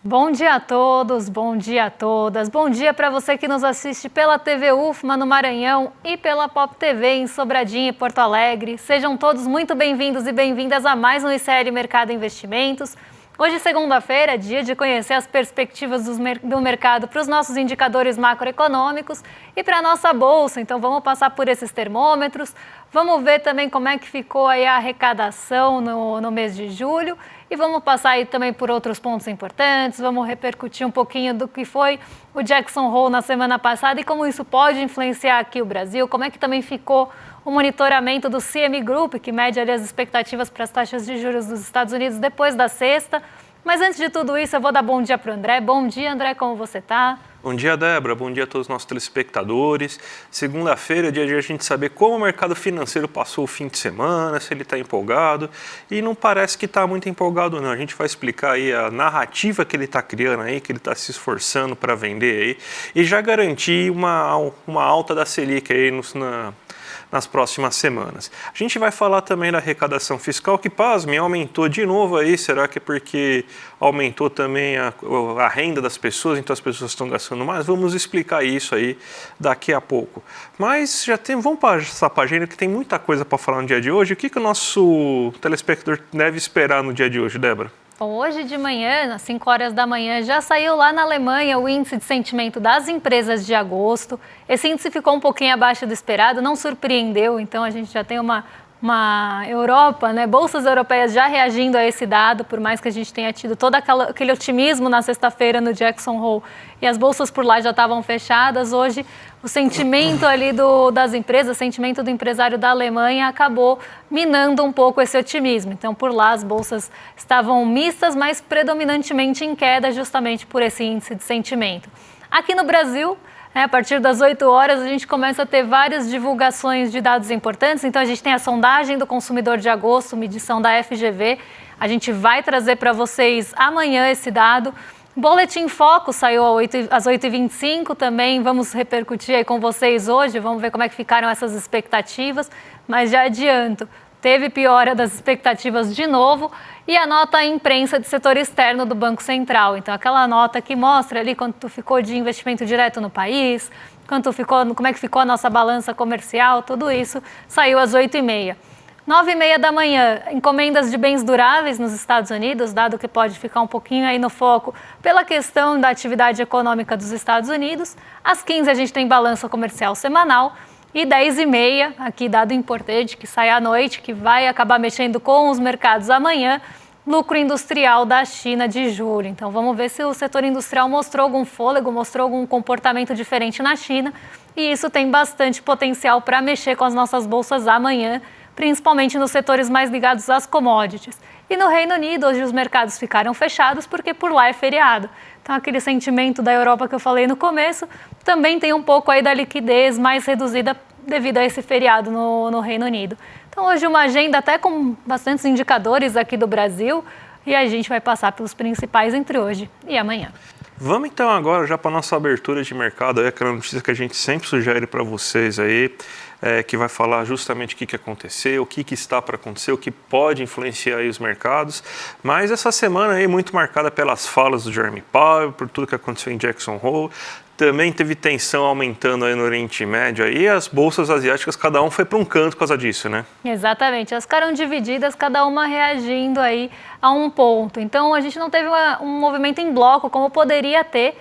Bom dia a todos, bom dia a todas. Bom dia para você que nos assiste pela TV UFMA no Maranhão e pela Pop TV em Sobradinho e Porto Alegre. Sejam todos muito bem-vindos e bem-vindas a mais um ICL Mercado Investimentos. Hoje, segunda-feira, é dia de conhecer as perspectivas do mercado para os nossos indicadores macroeconômicos e para a nossa bolsa. Então, vamos passar por esses termômetros, vamos ver também como é que ficou aí a arrecadação no mês de julho e vamos passar aí também por outros pontos importantes, vamos repercutir um pouquinho do que foi o Jackson Hole na semana passada e como isso pode influenciar aqui o Brasil, como é que também ficou o monitoramento do CME Group, que mede ali as expectativas para as taxas de juros dos Estados Unidos depois da sexta. Mas antes de tudo isso, eu vou dar bom dia para o André. Bom dia, André, como você está? Bom dia, Débora. Bom dia a todos os nossos telespectadores. Segunda-feira é dia de a gente saber como o mercado financeiro passou o fim de semana, se ele está empolgado. E não parece que está muito empolgado, não. A gente vai explicar aí a narrativa que ele está criando aí, que ele está se esforçando para vender aí. E já garantir uma alta da Selic aí nas próximas semanas. A gente vai falar também da arrecadação fiscal, que, pasmem, aumentou de novo aí. Será que é porque aumentou também a renda das pessoas, então as pessoas estão gastando mais? Vamos explicar isso aí daqui a pouco. Mas vamos passar para a agenda, que tem muita coisa para falar no dia de hoje. O que o nosso telespectador deve esperar no dia de hoje, Débora? Bom, hoje de manhã, às 5 horas da manhã, já saiu lá na Alemanha o índice de sentimento das empresas de agosto. Esse índice ficou um pouquinho abaixo do esperado, não surpreendeu, então a gente já tem uma Europa, né, bolsas europeias já reagindo a esse dado, por mais que a gente tenha tido todo aquele otimismo na sexta-feira no Jackson Hole e as bolsas por lá já estavam fechadas. Hoje o sentimento ali das empresas, o sentimento do empresário da Alemanha acabou minando um pouco esse otimismo. Então, por lá as bolsas estavam mistas, mas predominantemente em queda, justamente por esse índice de sentimento. Aqui no Brasil, a partir das 8 horas, a gente começa a ter várias divulgações de dados importantes. Então, a gente tem a sondagem do consumidor de agosto, medição da FGV. A gente vai trazer para vocês amanhã esse dado. Boletim Foco saiu às 8h25 também, vamos repercutir aí com vocês hoje, vamos ver como é que ficaram essas expectativas, mas já adianto, teve piora das expectativas de novo e a nota imprensa de setor externo do Banco Central. Então, aquela nota que mostra ali quanto ficou de investimento direto no país, como é que ficou a nossa balança comercial, tudo isso saiu às 8h30. 9h30 da manhã, encomendas de bens duráveis nos Estados Unidos, dado que pode ficar um pouquinho aí no foco pela questão da atividade econômica dos Estados Unidos. Às 15h a gente tem balança comercial semanal e 10h30, aqui dado importante que sai à noite, que vai acabar mexendo com os mercados amanhã, lucro industrial da China de julho. Então vamos ver se o setor industrial mostrou algum fôlego, mostrou algum comportamento diferente na China e isso tem bastante potencial para mexer com as nossas bolsas amanhã, principalmente nos setores mais ligados às commodities. E no Reino Unido, hoje os mercados ficaram fechados porque por lá é feriado. Então aquele sentimento da Europa que eu falei no começo, também tem um pouco aí da liquidez mais reduzida devido a esse feriado no Reino Unido. Então hoje uma agenda até com bastantes indicadores aqui do Brasil e a gente vai passar pelos principais entre hoje e amanhã. Vamos então agora já para a nossa abertura de mercado, aí, aquela notícia que a gente sempre sugere para vocês aí, que vai falar justamente o que aconteceu, o que está para acontecer, o que pode influenciar aí os mercados. Mas essa semana aí muito marcada pelas falas do Jeremy Powell, por tudo que aconteceu em Jackson Hole. Também teve tensão aumentando aí no Oriente Médio e as bolsas asiáticas, cada um foi para um canto por causa disso, né? Exatamente, elas ficaram divididas, cada uma reagindo aí a um ponto. Então a gente não teve um movimento em bloco como poderia ter,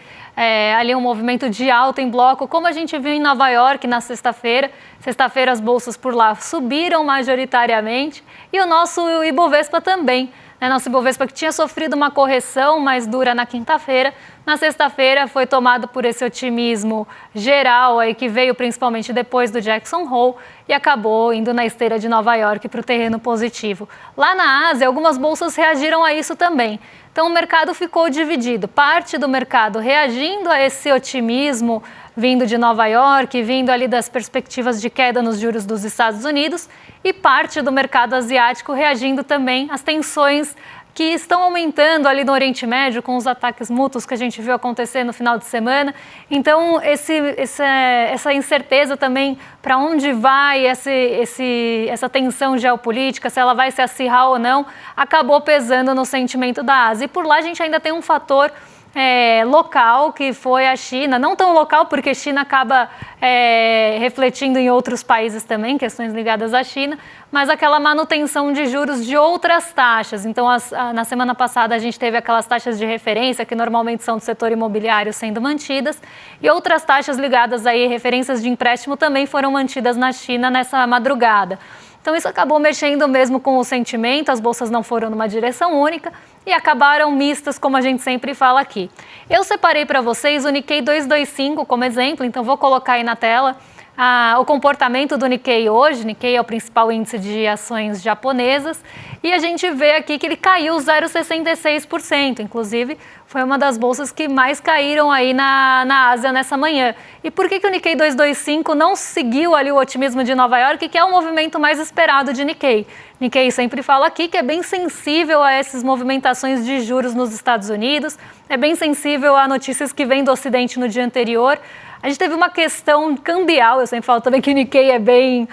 ali um movimento de alta em bloco, como a gente viu em Nova York na sexta-feira. Sexta-feira as bolsas por lá subiram majoritariamente e o nosso Ibovespa também. Nosso Ibovespa que tinha sofrido uma correção mais dura na quinta-feira, na sexta-feira foi tomado por esse otimismo geral aí que veio principalmente depois do Jackson Hole e acabou indo na esteira de Nova York para o terreno positivo. Lá na Ásia, algumas bolsas reagiram a isso também. Então o mercado ficou dividido, parte do mercado reagindo a esse otimismo vindo de Nova York, vindo ali das perspectivas de queda nos juros dos Estados Unidos e parte do mercado asiático reagindo também às tensões que estão aumentando ali no Oriente Médio com os ataques mútuos que a gente viu acontecer no final de semana. Então, essa incerteza também para onde vai essa tensão geopolítica, se ela vai se acirrar ou não, acabou pesando no sentimento da Ásia. E por lá a gente ainda tem um fator local, que foi a China, não tão local porque a China acaba refletindo em outros países também, questões ligadas à China, mas aquela manutenção de juros de outras taxas. Então, na semana passada a gente teve aquelas taxas de referência, que normalmente são do setor imobiliário, sendo mantidas, e outras taxas ligadas aí, referências de empréstimo, também foram mantidas na China nessa madrugada. Então, isso acabou mexendo mesmo com o sentimento, as bolsas não foram numa direção única e acabaram mistas, como a gente sempre fala aqui. Eu separei para vocês o Nikkei 225 como exemplo, então vou colocar aí na tela o comportamento do Nikkei hoje. Nikkei é o principal índice de ações japonesas e a gente vê aqui que ele caiu 0,66%, inclusive foi uma das bolsas que mais caíram aí na Ásia nessa manhã. E por que o Nikkei 225 não seguiu ali o otimismo de Nova York, que é o movimento mais esperado de Nikkei? Nikkei sempre fala aqui que é bem sensível a essas movimentações de juros nos Estados Unidos, é bem sensível a notícias que vêm do Ocidente no dia anterior. A gente teve uma questão cambial, eu sempre falo também que o Nikkei é bem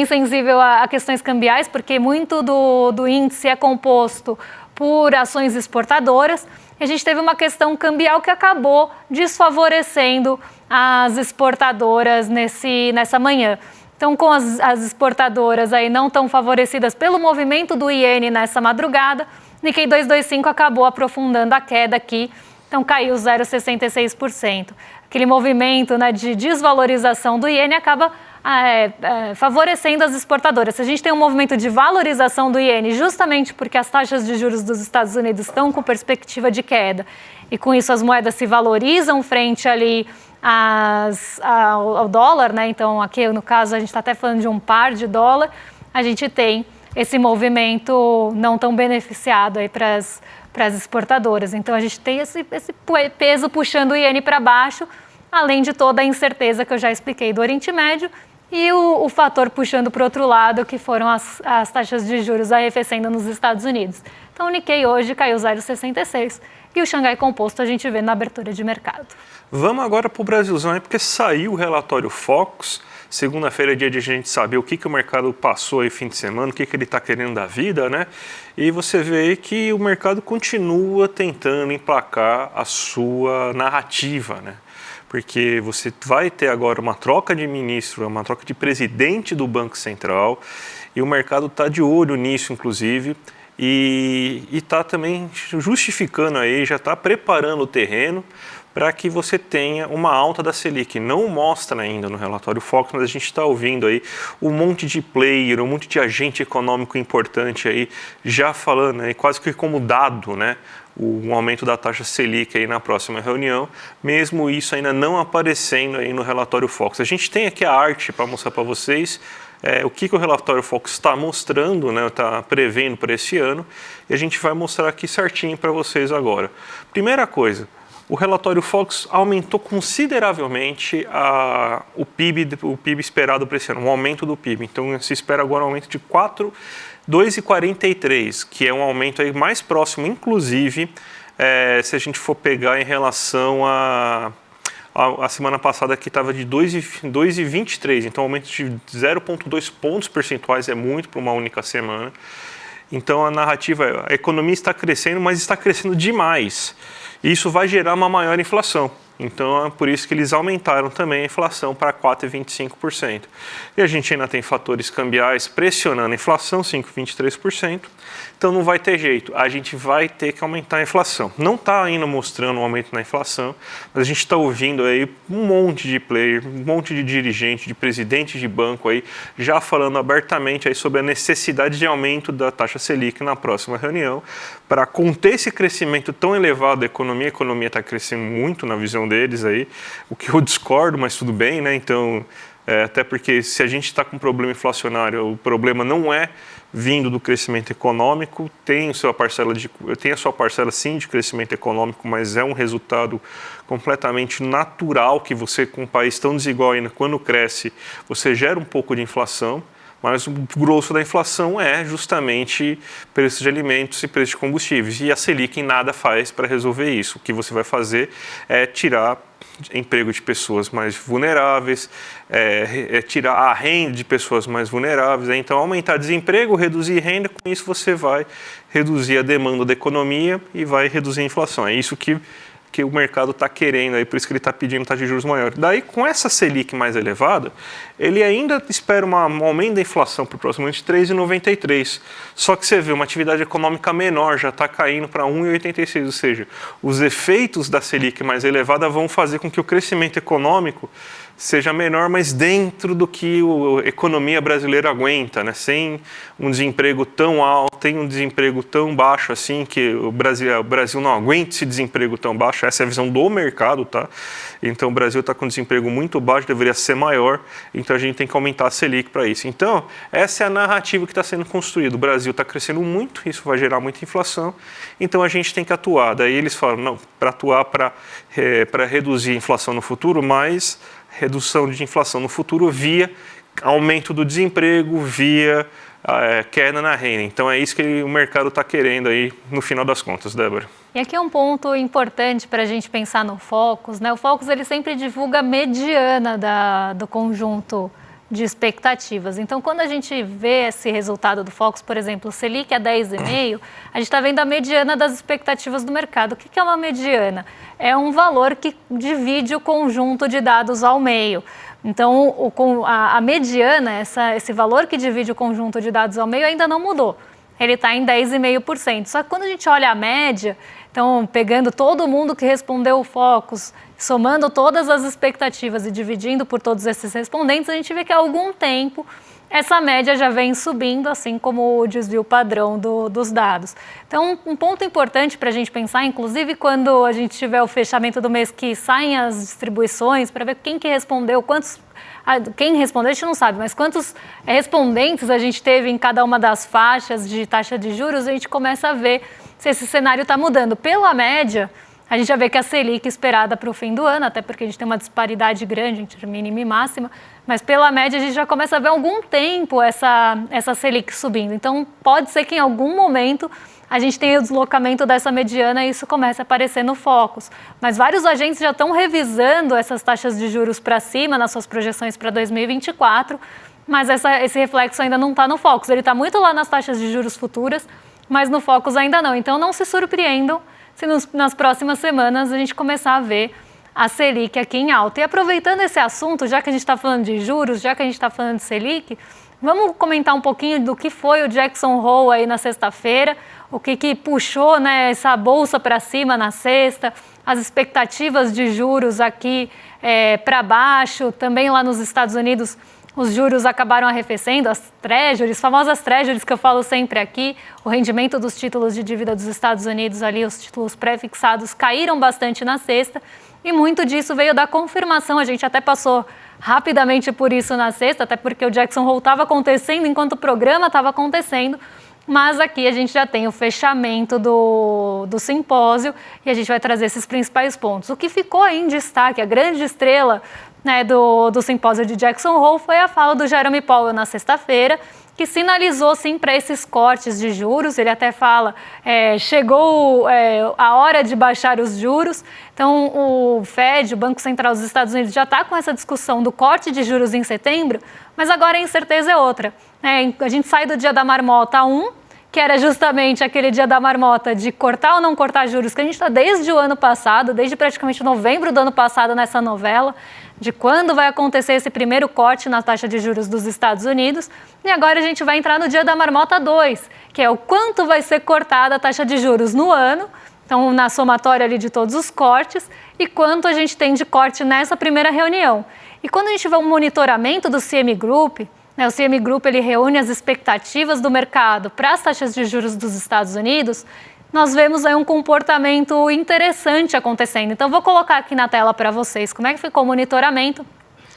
sensível a questões cambiais, porque muito do índice é composto por ações exportadoras. E a gente teve uma questão cambial que acabou desfavorecendo as exportadoras nessa manhã. Então, com as exportadoras aí não tão favorecidas pelo movimento do iene nessa madrugada, Nikkei 225 acabou aprofundando a queda aqui, então caiu 0,66%. Aquele movimento, né, de desvalorização do iene acaba favorecendo as exportadoras. Se a gente tem um movimento de valorização do iene, justamente porque as taxas de juros dos Estados Unidos estão com perspectiva de queda, e com isso as moedas se valorizam frente ali ao dólar, né? Então aqui no caso a gente está até falando de um par de dólar, a gente tem esse movimento não tão beneficiado aí para as exportadoras. Então a gente tem esse peso puxando o iene para baixo, além de toda a incerteza que eu já expliquei do Oriente Médio e o fator puxando para o outro lado, que foram as taxas de juros arrefecendo nos Estados Unidos. Então o Nikkei hoje caiu 0,66 e o Xangai Composto a gente vê na abertura de mercado. Vamos agora para o Brasilzão, porque saiu o relatório Focus. Segunda-feira é dia de a gente saber o que o mercado passou aí fim de semana, o que ele está querendo da vida, né? E você vê que o mercado continua tentando emplacar a sua narrativa, né? Porque você vai ter agora uma troca de ministro, uma troca de presidente do Banco Central, e o mercado está de olho nisso, inclusive, e está também justificando aí, já está preparando o terreno para que você tenha uma alta da Selic. Não mostra ainda no relatório Focus, mas a gente está ouvindo aí um monte de player, um monte de agente econômico importante aí já falando, aí, quase que como dado, né, o aumento da taxa Selic aí na próxima reunião, mesmo isso ainda não aparecendo aí no relatório Focus. A gente tem aqui a arte para mostrar para vocês o que o relatório Focus está mostrando, né, está prevendo para esse ano, e a gente vai mostrar aqui certinho para vocês agora. Primeira coisa, o relatório Focus aumentou consideravelmente o PIB esperado para esse ano, um aumento do PIB. Então, se espera agora um aumento de 2,43, que é um aumento aí mais próximo, inclusive, se a gente for pegar em relação a semana passada, que estava de 2,23. Então, um aumento de 0,2 pontos percentuais é muito para uma única semana. Então, a narrativa a economia está crescendo, mas está crescendo demais. E isso vai gerar uma maior inflação. Então, é por isso que eles aumentaram também a inflação para 4,25%. E a gente ainda tem fatores cambiais pressionando a inflação, 5,23%. Então, não vai ter jeito. A gente vai ter que aumentar a inflação. Não está ainda mostrando um aumento na inflação, mas a gente está ouvindo aí um monte de player, um monte de dirigente, de presidente de banco aí, já falando abertamente aí sobre a necessidade de aumento da taxa Selic na próxima reunião, para conter esse crescimento tão elevado da economia. A economia está crescendo muito na visão deles aí, o que eu discordo, mas tudo bem, né? Então, até porque se a gente está com um problema inflacionário, o problema não é vindo do crescimento econômico, tem a sua parcela sim de crescimento econômico, mas é um resultado completamente natural que você, com um país tão desigual ainda, quando cresce, você gera um pouco de inflação. Mas o grosso da inflação é justamente preço de alimentos e preço de combustíveis. E a Selic em nada faz para resolver isso. O que você vai fazer é tirar emprego de pessoas mais vulneráveis, tirar a renda de pessoas mais vulneráveis. Então, aumentar desemprego, reduzir renda, com isso você vai reduzir a demanda da economia e vai reduzir a inflação. É isso que que o mercado está querendo, aí, por isso que ele está pedindo taxa de juros maior. Daí, com essa Selic mais elevada, ele ainda espera um aumento da inflação para aproximadamente 3,93. Só que você vê, uma atividade econômica menor já está caindo para 1,86, ou seja, os efeitos da Selic mais elevada vão fazer com que o crescimento econômico seja menor, mas dentro do que a economia brasileira aguenta, né? Sem um desemprego tão alto, tem um desemprego tão baixo assim, que o Brasil não aguenta esse desemprego tão baixo, essa é a visão do mercado, tá? Então o Brasil está com desemprego muito baixo, deveria ser maior, então a gente tem que aumentar a Selic para isso. Então, essa é a narrativa que está sendo construída. O Brasil está crescendo muito, isso vai gerar muita inflação, então a gente tem que atuar. Daí eles falam, não, para atuar para reduzir a inflação no futuro, mas redução de inflação no futuro via aumento do desemprego, via queda na renda. Então é isso que o mercado está querendo aí no final das contas, Débora. E aqui é um ponto importante para a gente pensar no Focus, né? O Focus ele sempre divulga a mediana do conjunto de expectativas. Então, quando a gente vê esse resultado do Focus, por exemplo, o Selic a 10,5, a gente está vendo a mediana das expectativas do mercado. O que é uma mediana? É um valor que divide o conjunto de dados ao meio. Então, a mediana, esse valor que divide o conjunto de dados ao meio ainda não mudou. Ele está em 10,5%. Só que quando a gente olha a média, então, pegando todo mundo que respondeu o Focus, somando todas as expectativas e dividindo por todos esses respondentes, a gente vê que há algum tempo essa média já vem subindo, assim como o desvio padrão dos dados. Então, um ponto importante para a gente pensar, inclusive quando a gente tiver o fechamento do mês que saem as distribuições, para ver quem que respondeu, quem respondeu a gente não sabe, mas quantos respondentes a gente teve em cada uma das faixas de taxa de juros, a gente começa a ver se esse cenário está mudando. Pela média, a gente já vê que a Selic esperada para o fim do ano, até porque a gente tem uma disparidade grande entre mínima e máxima, mas pela média a gente já começa a ver há algum tempo essa Selic subindo. Então pode ser que em algum momento a gente tenha o deslocamento dessa mediana e isso comece a aparecer no Focus. Mas vários agentes já estão revisando essas taxas de juros para cima nas suas projeções para 2024, mas esse reflexo ainda não está no Focus. Ele está muito lá nas taxas de juros futuras, mas no Focus ainda não. Então não se surpreendam se nas próximas semanas a gente começar a ver a Selic aqui em alta. E aproveitando esse assunto, já que a gente está falando de juros, já que a gente está falando de Selic, vamos comentar um pouquinho do que foi o Jackson Hole aí na sexta-feira, o que puxou, né, essa bolsa para cima na sexta, as expectativas de juros aqui para baixo, também lá nos Estados Unidos. Os juros acabaram arrefecendo, as treasuries, famosas treasuries que eu falo sempre aqui, o rendimento dos títulos de dívida dos Estados Unidos ali, os títulos pré-fixados caíram bastante na sexta e muito disso veio da confirmação, a gente até passou rapidamente por isso na sexta, até porque o Jackson Hole estava acontecendo enquanto o programa estava acontecendo, mas aqui a gente já tem o fechamento do simpósio e a gente vai trazer esses principais pontos. O que ficou aí em destaque, a grande estrela, né, do simpósio de Jackson Hole foi a fala do Jerome Powell na sexta-feira, que sinalizou sim para esses cortes de juros. Ele até fala, chegou a hora de baixar os juros. Então o Fed, o Banco Central dos Estados Unidos, já está com essa discussão do corte de juros em setembro, mas agora a incerteza é outra. A gente sai do dia da marmota 1, que era justamente aquele dia da marmota de cortar ou não cortar juros, que a gente está desde o ano passado, desde praticamente novembro do ano passado nessa novela, de quando vai acontecer esse primeiro corte na taxa de juros dos Estados Unidos. E agora a gente vai entrar no dia da marmota 2, que é o quanto vai ser cortada a taxa de juros no ano, então na somatória ali de todos os cortes, e quanto a gente tem de corte nessa primeira reunião. E quando a gente vê um monitoramento do CME Group, o CME Group ele reúne as expectativas do mercado para as taxas de juros dos Estados Unidos, nós vemos aí um comportamento interessante acontecendo. Então, vou colocar aqui na tela para vocês como é que ficou o monitoramento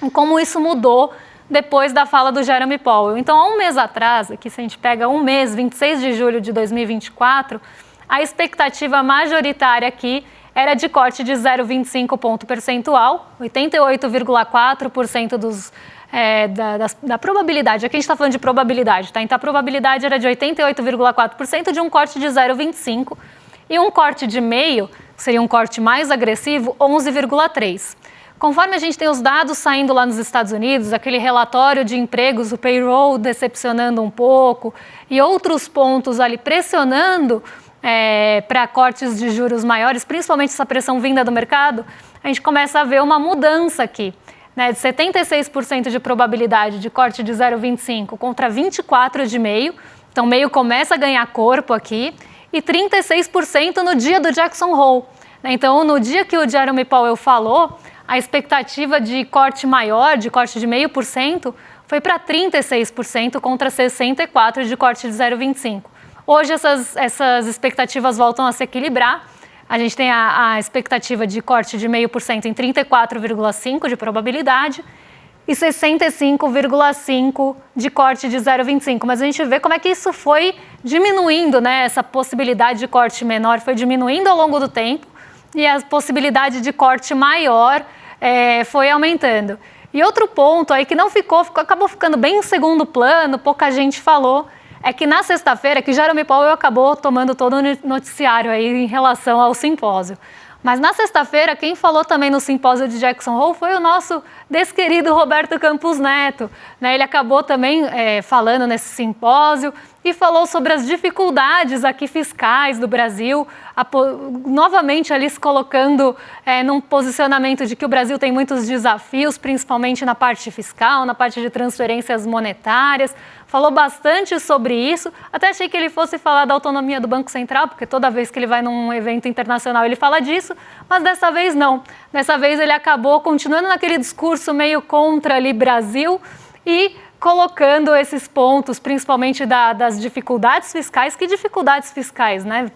e como isso mudou depois da fala do Jerome Powell. Então, há um mês atrás, aqui se a gente pega um mês, 26 de julho de 2024, a expectativa majoritária aqui era de corte de 0,25 ponto percentual, 88,4% da probabilidade. Aqui a gente está falando de probabilidade, tá? Então a probabilidade era de 88,4% de um corte de 0,25 e um corte de meio, que seria um corte mais agressivo, 11,3%. Conforme a gente tem os dados saindo lá nos Estados Unidos, aquele relatório de empregos, o payroll decepcionando um pouco e outros pontos ali pressionando para cortes de juros maiores, principalmente essa pressão vinda do mercado, a gente começa a ver uma mudança aqui, né, de 76% de probabilidade de corte de 0,25 contra 24% de meio. Então, meio começa a ganhar corpo aqui, e 36% no dia do Jackson Hole. Então, no dia que o Jerome Powell falou, a expectativa de corte maior, de corte de 0,5%, foi para 36% contra 64% de corte de 0,25%. Hoje, essas expectativas voltam a se equilibrar. A gente tem a expectativa de corte de 0,5% em 34,5% de probabilidade, e 65,5% de corte de 0,25%. Mas a gente vê como é que isso foi diminuindo, né? Essa possibilidade de corte menor foi diminuindo ao longo do tempo e a possibilidade de corte maior foi aumentando. E outro ponto aí que não acabou ficando bem em segundo plano, pouca gente falou, é que na sexta-feira, que Jerome Powell acabou tomando todo o noticiário aí em relação ao simpósio. Mas na sexta-feira, quem falou também no simpósio de Jackson Hole foi o nosso desquerido Roberto Campos Neto, né? Ele acabou também falando nesse simpósio e falou sobre as dificuldades aqui fiscais do Brasil, novamente ali se colocando num posicionamento de que o Brasil tem muitos desafios, principalmente na parte fiscal, na parte de transferências monetárias. Falou bastante sobre isso, até achei que ele fosse falar da autonomia do Banco Central, porque toda vez que ele vai num evento internacional ele fala disso, mas dessa vez não. Dessa vez ele acabou continuando naquele discurso meio contra ali Brasil e colocando esses pontos, principalmente das dificuldades fiscais. Que dificuldades fiscais, né?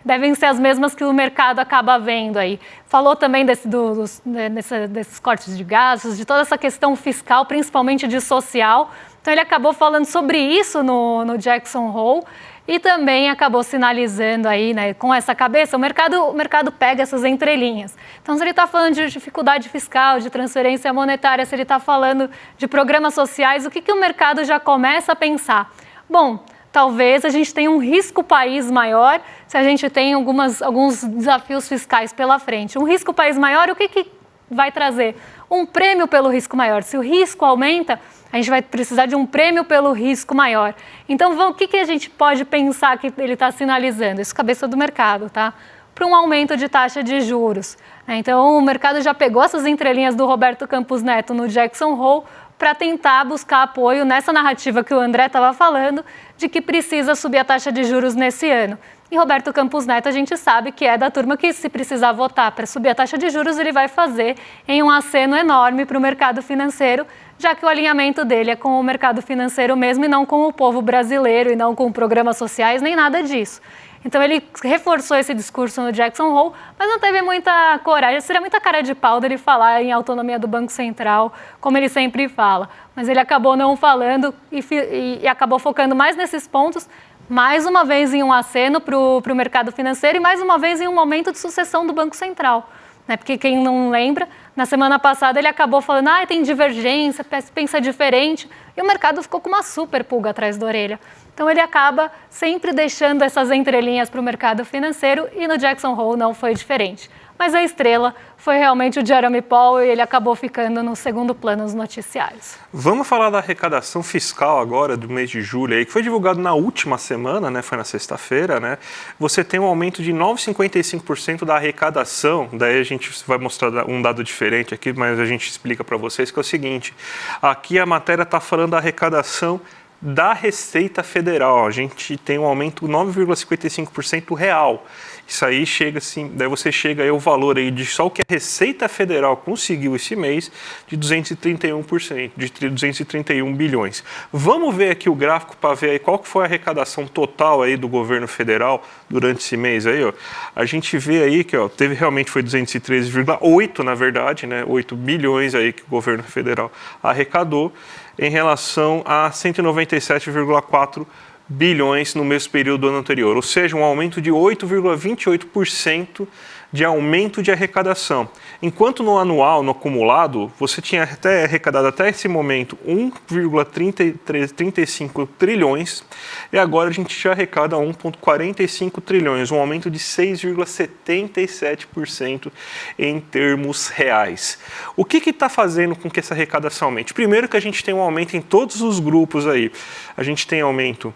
Devem ser as mesmas que o mercado acaba vendo aí. Falou também desses cortes de gastos, de toda essa questão fiscal, principalmente de social. Então ele acabou falando sobre isso no Jackson Hole e também acabou sinalizando aí, né, com essa cabeça, o mercado pega essas entrelinhas. Então, se ele está falando de dificuldade fiscal, de transferência monetária, se ele está falando de programas sociais, o que o mercado já começa a pensar? Bom, talvez a gente tenha um risco país maior se a gente tem alguns desafios fiscais pela frente. Um risco país maior, o que vai trazer? Um prêmio pelo risco maior. Se o risco aumenta, a gente vai precisar de um prêmio pelo risco maior. Então, o que a gente pode pensar que ele está sinalizando? Isso, cabeça do mercado, tá? Para um aumento de taxa de juros. Então, o mercado já pegou essas entrelinhas do Roberto Campos Neto no Jackson Hole para tentar buscar apoio nessa narrativa que o André estava falando, de que precisa subir a taxa de juros nesse ano. E Roberto Campos Neto, a gente sabe que é da turma que, se precisar votar para subir a taxa de juros, ele vai fazer em um aceno enorme para o mercado financeiro, já que o alinhamento dele é com o mercado financeiro mesmo e não com o povo brasileiro e não com programas sociais, nem nada disso. Então ele reforçou esse discurso no Jackson Hole, mas não teve muita coragem, seria muita cara de pau dele falar em autonomia do Banco Central, como ele sempre fala. Mas ele acabou não falando e acabou focando mais nesses pontos, mais uma vez em um aceno para o mercado financeiro e mais uma vez em um momento de sucessão do Banco Central. Porque quem não lembra, na semana passada ele acabou falando, tem divergência, pensa diferente, e o mercado ficou com uma super pulga atrás da orelha. Então ele acaba sempre deixando essas entrelinhas para o mercado financeiro e no Jackson Hole não foi diferente. Mas a estrela foi realmente o Jerome Powell e ele acabou ficando no segundo plano nos noticiários. Vamos falar da arrecadação fiscal agora do mês de julho, aí, que foi divulgado na última semana, né? Foi na sexta-feira, né? Você tem um aumento de 9,55% da arrecadação, daí a gente vai mostrar um dado diferente aqui, mas a gente explica para vocês que é o seguinte, aqui a matéria está falando da arrecadação da Receita Federal, a gente tem um aumento de 9,55% real. Isso aí chega assim, daí você chega aí ao valor aí de só o que a Receita Federal conseguiu esse mês de 231%, de 231 bilhões. Vamos ver aqui o gráfico para ver aí qual que foi a arrecadação total aí do governo federal durante esse mês aí, ó. A gente vê aí que, ó, realmente foi 213,8, na verdade, né, 8 bilhões aí que o governo federal arrecadou em relação a 197,4 bilhões no mesmo período do ano anterior, ou seja, um aumento de 8,28% de aumento de arrecadação. Enquanto no anual, no acumulado, você tinha até arrecadado até esse momento 1,35 trilhões e agora a gente já arrecada 1,45 trilhões, um aumento de 6,77% em termos reais. O que está fazendo com que essa arrecadação aumente? Primeiro que a gente tem um aumento em todos os grupos aí. A gente tem aumento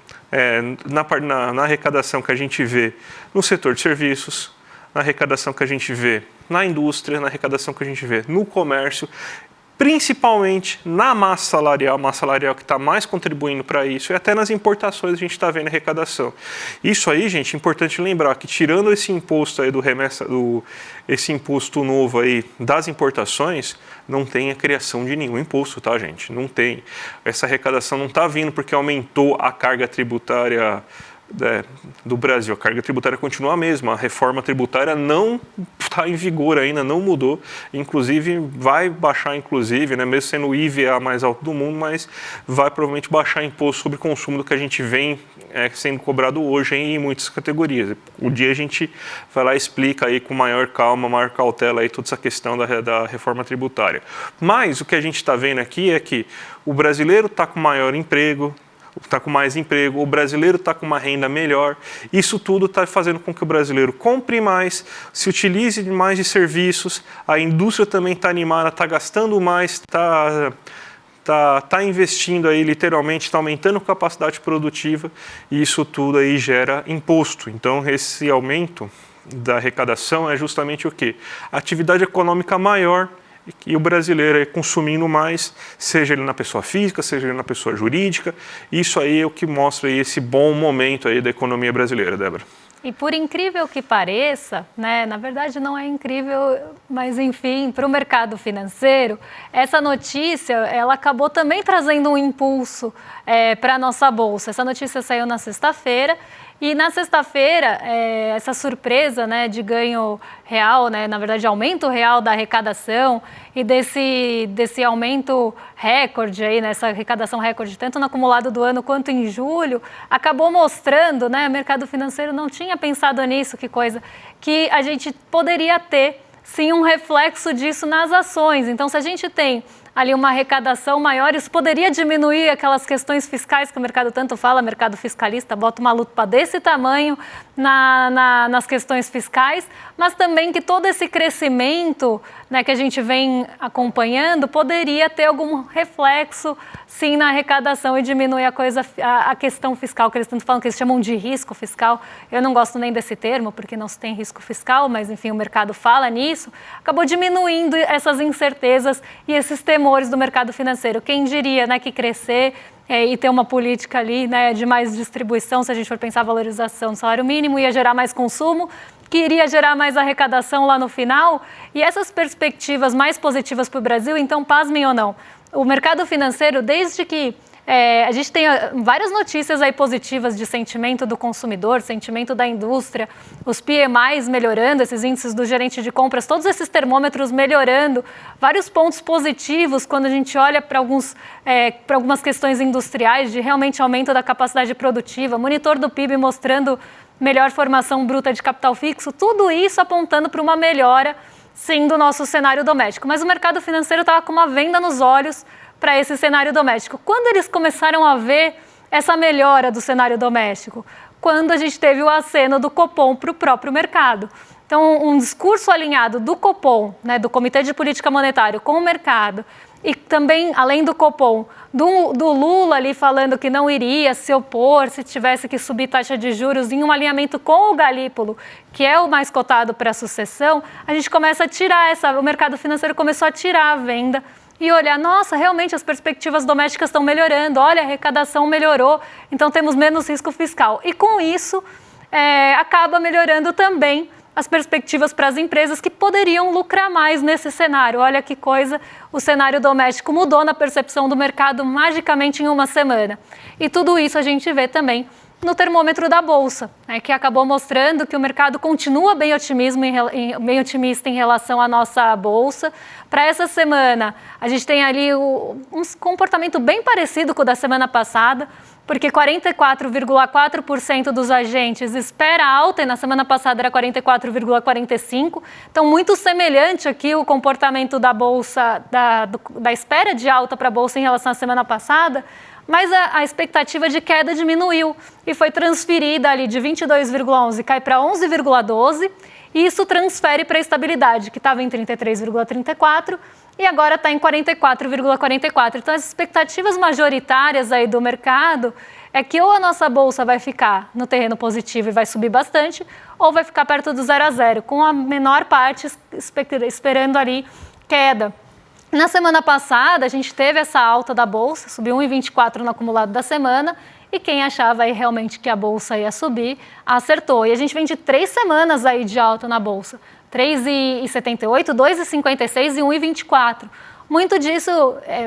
na arrecadação que a gente vê no setor de serviços, na arrecadação que a gente vê na indústria, na arrecadação que a gente vê no comércio, principalmente na massa salarial que está mais contribuindo para isso, e até nas importações a gente está vendo arrecadação. Isso aí, gente, é importante lembrar que tirando esse imposto aí esse imposto novo aí das importações, não tem a criação de nenhum imposto, tá, gente? Não tem. Essa arrecadação não está vindo porque aumentou a carga tributária do Brasil. A carga tributária continua a mesma, a reforma tributária não está em vigor ainda, não mudou, inclusive vai baixar, né, mesmo sendo o IVA mais alto do mundo, mas vai provavelmente baixar imposto sobre consumo do que a gente vem sendo cobrado hoje em muitas categorias. O dia a gente vai lá e explica aí com maior calma, maior cautela aí toda essa questão da reforma tributária. Mas o que a gente está vendo aqui é que o brasileiro está com maior emprego, está com mais emprego, o brasileiro está com uma renda melhor. Isso tudo está fazendo com que o brasileiro compre mais, se utilize mais de serviços, a indústria também está animada, está gastando mais, está investindo aí literalmente, está aumentando a capacidade produtiva e isso tudo aí gera imposto. Então esse aumento da arrecadação é justamente o quê? A atividade econômica maior e o brasileiro é consumindo mais, seja ele na pessoa física, seja ele na pessoa jurídica. Isso aí é o que mostra aí esse bom momento aí da economia brasileira, Débora. E por incrível que pareça, né, na verdade não é incrível, mas enfim, para o mercado financeiro, essa notícia ela acabou também trazendo um impulso para a nossa bolsa. Essa notícia saiu na sexta-feira. E na sexta-feira, essa surpresa, né, de ganho real, né, na verdade aumento real da arrecadação e desse aumento recorde, aí, nessa arrecadação recorde, tanto no acumulado do ano quanto em julho, acabou mostrando, né, o mercado financeiro não tinha pensado nisso, que coisa, que a gente poderia ter, sim, um reflexo disso nas ações. Então, se a gente tem ali uma arrecadação maior, isso poderia diminuir aquelas questões fiscais que o mercado tanto fala, mercado fiscalista, bota uma lupa desse tamanho nas questões fiscais, mas também que todo esse crescimento, né, que a gente vem acompanhando poderia ter algum reflexo, sim, na arrecadação e diminuir a questão fiscal, que eles tanto falam, que eles chamam de risco fiscal. Eu não gosto nem desse termo, porque não se tem risco fiscal, mas enfim, o mercado fala nisso, acabou diminuindo essas incertezas e esses temores do mercado financeiro. Quem diria, né, que crescer e ter uma política ali, né, de mais distribuição, se a gente for pensar a valorização do salário mínimo, ia gerar mais consumo, que iria gerar mais arrecadação lá no final, e essas perspectivas mais positivas para o Brasil, então, pasmem ou não, o mercado financeiro, desde que a gente tem várias notícias aí positivas de sentimento do consumidor, sentimento da indústria, os PMIs melhorando, esses índices do gerente de compras, todos esses termômetros melhorando, vários pontos positivos quando a gente olha para algumas questões industriais de realmente aumento da capacidade produtiva, monitor do PIB mostrando melhor formação bruta de capital fixo, tudo isso apontando para uma melhora, sim, do nosso cenário doméstico. Mas o mercado financeiro estava com uma venda nos olhos para esse cenário doméstico. Quando eles começaram a ver essa melhora do cenário doméstico? Quando a gente teve o aceno do Copom para o próprio mercado. Então, um discurso alinhado do Copom, né, do Comitê de Política Monetária, com o mercado, e também, além do Copom, do Lula ali falando que não iria se opor se tivesse que subir taxa de juros em um alinhamento com o Galípolo, que é o mais cotado para a sucessão, a gente começa a tirar o mercado financeiro começou a tirar a venda e olhar, nossa, realmente as perspectivas domésticas estão melhorando, olha, a arrecadação melhorou, então temos menos risco fiscal. E com isso, acaba melhorando também as perspectivas para as empresas que poderiam lucrar mais nesse cenário. Olha que coisa, o cenário doméstico mudou na percepção do mercado magicamente em uma semana. E tudo isso a gente vê também no termômetro da Bolsa, né, que acabou mostrando que o mercado continua bem otimista em relação à nossa Bolsa. Para essa semana, a gente tem ali um comportamento bem parecido com o da semana passada. porque 44,4% dos agentes espera alta, e na semana passada era 44,45%. Então, muito semelhante aqui o comportamento da Bolsa, da espera de alta para a Bolsa em relação à semana passada, mas a expectativa de queda diminuiu e foi transferida ali de 22,11, cai para 11,12, e isso transfere para a estabilidade, que estava em 33,34 e agora está em 44,44. Então, as expectativas majoritárias aí do mercado é que ou a nossa Bolsa vai ficar no terreno positivo e vai subir bastante, ou vai ficar perto do 0 a 0, com a menor parte esperando ali queda. Na semana passada, a gente teve essa alta da Bolsa, subiu 1,24 no acumulado da semana, e quem achava aí realmente que a Bolsa ia subir, acertou. E a gente vem de 3 semanas aí de alta na Bolsa, 3,78, 2,56 e 1,24. Muito disso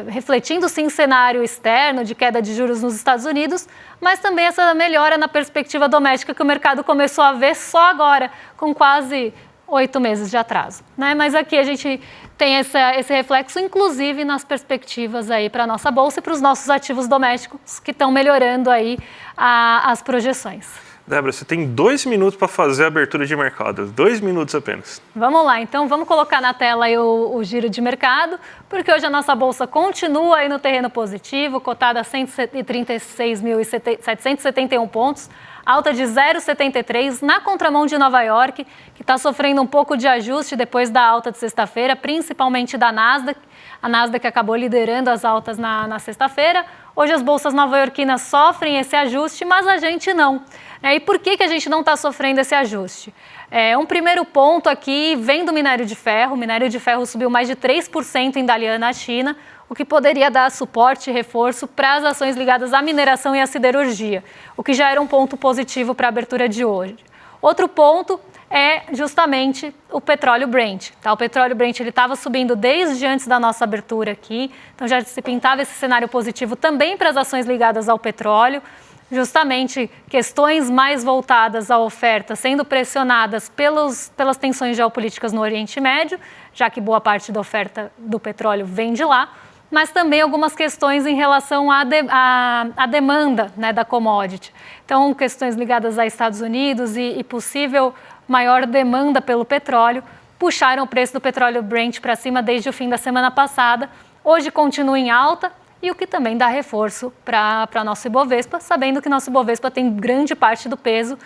refletindo sim cenário externo de queda de juros nos Estados Unidos, mas também essa melhora na perspectiva doméstica que o mercado começou a ver só agora, com quase 8 meses de atraso, né? Mas aqui a gente tem esse reflexo, inclusive nas perspectivas aí para a nossa Bolsa e para os nossos ativos domésticos, que estão melhorando aí as projeções. Débora, você tem 2 minutos para fazer a abertura de mercado, 2 minutos apenas. Vamos lá, então vamos colocar na tela aí o giro de mercado, porque hoje a nossa Bolsa continua aí no terreno positivo, cotada a 136.771 pontos, alta de 0,73 na contramão de Nova York, que está sofrendo um pouco de ajuste depois da alta de sexta-feira, principalmente da Nasdaq. A Nasdaq acabou liderando as altas na sexta-feira. Hoje as bolsas nova-iorquinas sofrem esse ajuste, mas a gente não. E por que a gente não está sofrendo esse ajuste? Um primeiro ponto aqui vem do minério de ferro. O minério de ferro subiu mais de 3% em Dalian, na China, o que poderia dar suporte e reforço para as ações ligadas à mineração e à siderurgia, o que já era um ponto positivo para a abertura de hoje. Outro ponto é justamente o petróleo Brent. Tá? O petróleo Brent estava subindo desde antes da nossa abertura aqui, então já se pintava esse cenário positivo também para as ações ligadas ao petróleo, justamente questões mais voltadas à oferta sendo pressionadas pelas tensões geopolíticas no Oriente Médio, já que boa parte da oferta do petróleo vem de lá, mas também algumas questões em relação à demanda, né, da commodity. Então, questões ligadas a Estados Unidos e possível maior demanda pelo petróleo puxaram o preço do petróleo Brent para cima desde o fim da semana passada. Hoje continua em alta, e o que também dá reforço para nosso Ibovespa, sabendo que nosso Ibovespa tem grande parte do peso,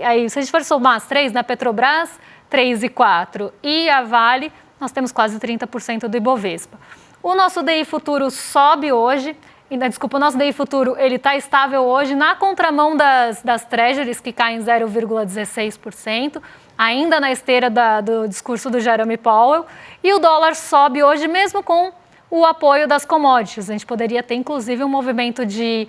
aí, se a gente for somar as três, né, Petrobras, 3,4 e a Vale, nós temos quase 30% do Ibovespa. O nosso DI futuro sobe hoje, o nosso DI futuro ele está estável hoje na contramão das treasuries, que caem 0,16%, ainda na esteira do discurso do Jerome Powell, e o dólar sobe hoje mesmo com o apoio das commodities. A gente poderia ter, inclusive, um movimento de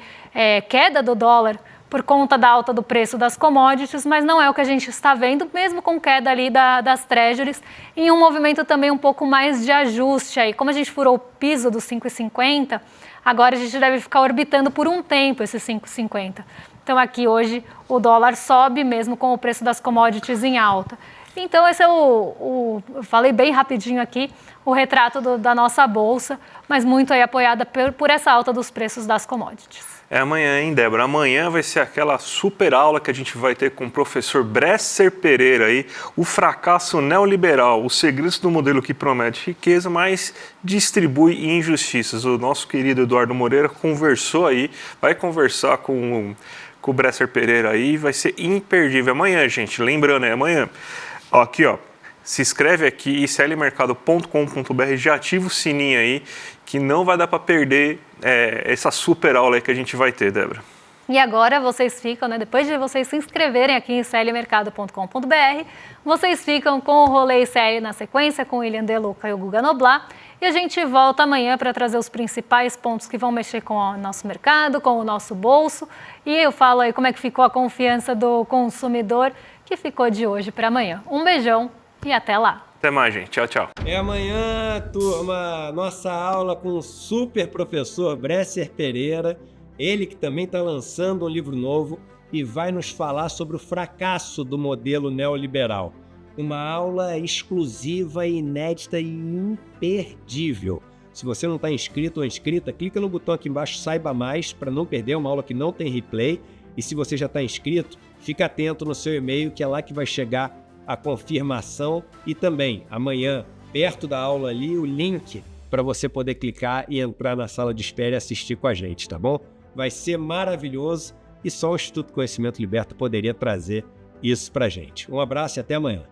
queda do dólar por conta da alta do preço das commodities, mas não é o que a gente está vendo, mesmo com queda ali das treasuries, e um movimento também um pouco mais de ajuste aí. Como a gente furou o piso dos 5,50, agora a gente deve ficar orbitando por um tempo esses 5,50. Então aqui hoje o dólar sobe mesmo com o preço das commodities em alta. Então esse é eu falei bem rapidinho aqui, o retrato da nossa bolsa, mas muito aí apoiada por essa alta dos preços das commodities. É amanhã, hein, Débora? Amanhã vai ser aquela super aula que a gente vai ter com o professor Bresser Pereira aí, o fracasso neoliberal, os segredos do modelo que promete riqueza, mas distribui injustiças. O nosso querido Eduardo Moreira conversou aí, vai conversar com o Bresser Pereira aí, vai ser imperdível. Amanhã, gente, lembrando, é amanhã. Ó, aqui, ó, se inscreve aqui, iclmercado.com.br, já ativa o sininho aí, que não vai dar para perder essa super aula aí que a gente vai ter, Débora. E agora vocês ficam, né, depois de vocês se inscreverem aqui em iclmercado.com.br, vocês ficam com o Rolê ICL na sequência, com o William Deluca e o Guga Noblar, e a gente volta amanhã para trazer os principais pontos que vão mexer com o nosso mercado, com o nosso bolso, e eu falo aí como é que ficou a confiança do consumidor, que ficou de hoje para amanhã. Um beijão e até lá! Até mais, gente. Tchau, tchau. É amanhã, turma, nossa aula com o super professor Bresser Pereira, ele que também está lançando um livro novo e vai nos falar sobre o fracasso do modelo neoliberal. Uma aula exclusiva, inédita e imperdível. Se você não está inscrito ou inscrita, clica no botão aqui embaixo, saiba mais, para não perder uma aula que não tem replay. E se você já está inscrito, fica atento no seu e-mail, que é lá que vai chegar a confirmação. E também, amanhã, perto da aula ali, o link para você poder clicar e entrar na sala de espera e assistir com a gente, tá bom? Vai ser maravilhoso e só o Instituto Conhecimento Liberta poderia trazer isso para a gente. Um abraço e até amanhã.